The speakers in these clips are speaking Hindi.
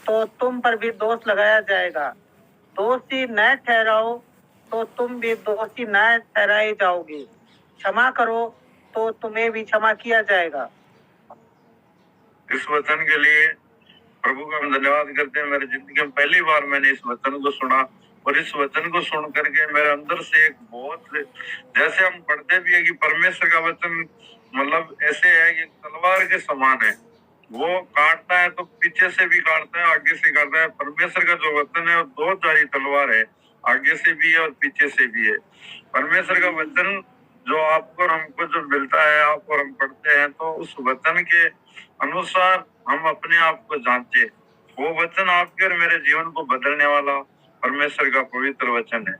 तो तुम पर भी दोष लगाया जाएगा। दोषी न ठहराओ तो तुम भी दोषी न ठहराए जाओगे। क्षमा करो तो तुम्हें भी क्षमा किया जाएगा। इस वचन के लिए प्रभु का हम धन्यवाद करते हैं। मेरी जिंदगी में पहली बार मैंने इस वचन को सुना और इस वचन को सुन करके मेरे अंदर से एक बहुत, जैसे हम पढ़ते भी है कि परमेश्वर का वचन मतलब ऐसे है कि तलवार के समान है, वो काटता है तो पीछे से भी काटता है, आगे से काटता है। परमेश्वर का जो वचन है वो दो धारी तलवार है, आगे से भी है और पीछे से भी है। परमेश्वर का वचन जो आपको और हमको जो मिलता है, आप और हम पढ़ते हैं, तो उस वचन के अनुसार हम अपने आप को जांचे। वो वचन आपके और मेरे जीवन को बदलने वाला परमेश्वर का पवित्र वचन है।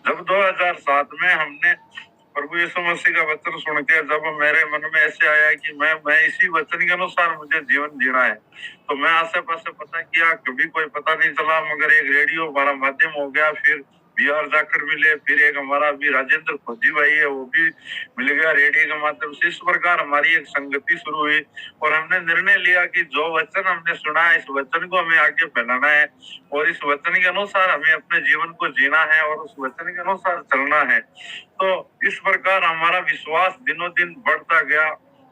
जब 2007 में हमने प्रभु यीशु मसीह का वचन सुन के जब मेरे मन में ऐसे आया कि मैं इसी वचन के अनुसार मुझे जीवन जीना है, तो मैं आसे पासे पता किया, कभी कोई पता नहीं चला, मगर एक रेडियो हमारा माध्यम हो गया। फिर बिहार जाकर मिले, फिर एक हमारा भी राजेंद्र फौजी भाई है, वो भी मिल गया रेडियो के माध्यम से। इस प्रकार हमारी एक संगति शुरू हुई और हमने निर्णय लिया कि जो वचन हमने सुना है, इस वचन को हमें आगे फैलाना है और इस वचन के अनुसार हमें अपने जीवन को जीना है और उस वचन के अनुसार चलना है। तो इस प्रकार हमारा विश्वास दिनों दिन बढ़ता गया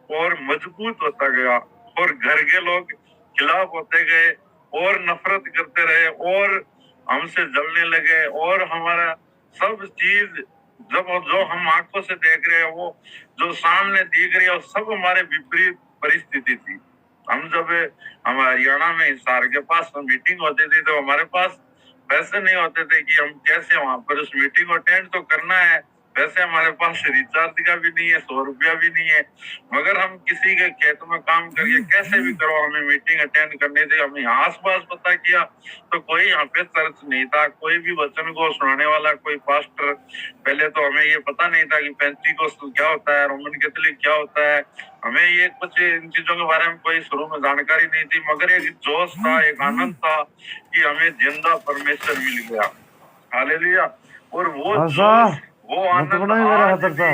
और मजबूत होता गया और घर के लोग खिलाफ होते गए और नफरत करते रहे और हमसे जलने लगे और हमारा सब चीज जब जो हम आंखों से देख रहे हैं, वो जो सामने दिख रही है, वो सब हमारे विपरीत परिस्थिति थी। हम जब हम हरियाणा में हिसार के पास मीटिंग होती थी तो हमारे पास पैसे नहीं होते थे कि हम कैसे वहां पर उस मीटिंग को अटेंड तो करना है। वैसे हमारे पास रिचार्ज का भी नहीं है, 100 रुपया भी नहीं है, मगर हम किसी के खेत में काम करके कैसे भी करो हमें मीटिंग अटेंड करनी थी। हमने आस पास पता किया तो कोई यहाँ पे चर्च नहीं था, कोई भी वचन को सुनाने वाला कोई पास्टर। पहले तो हमें ये पता नहीं था कि पेंटिकोस्टल क्या होता है, रोमन कैथोलिक क्या होता है, हमें ये कुछ इन चीजों के बारे में कोई शुरू में जानकारी नहीं थी, मगर एक जोश था, एक आनंद था कि हमें जिंदा परमेश्वर मिल गया। हालेलुया। और वो जोश, वो आनंद आज भी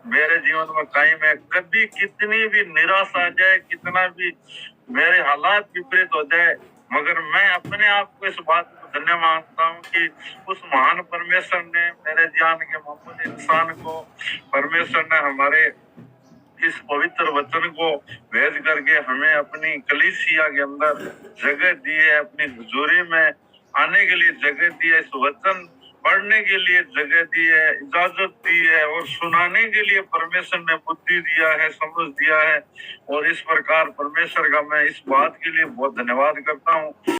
मेरे जीवन में कायम है। कभी कितनी भी निराशा आ जाए, कितना भी मेरे हालात विपरीत हो जाए, मगर मैं अपने आप को इस बात को धन्य मानता हूँ कि उस महान परमेश्वर ने मेरे जान के मामूली इंसान को, परमेश्वर ने हमारे इस पवित्र वचन को भेज करके हमें अपनी कलीसिया के अंदर जगह दी है, अपनी हुजूरी में आने के लिए जगह दी है, इस वचन पढ़ने के लिए जगह दी है, इजाजत दी है और सुनाने के लिए परमेश्वर ने बुद्धि दिया है, समझ दिया है। और इस प्रकार परमेश्वर का मैं इस बात के लिए बहुत धन्यवाद करता हूँ।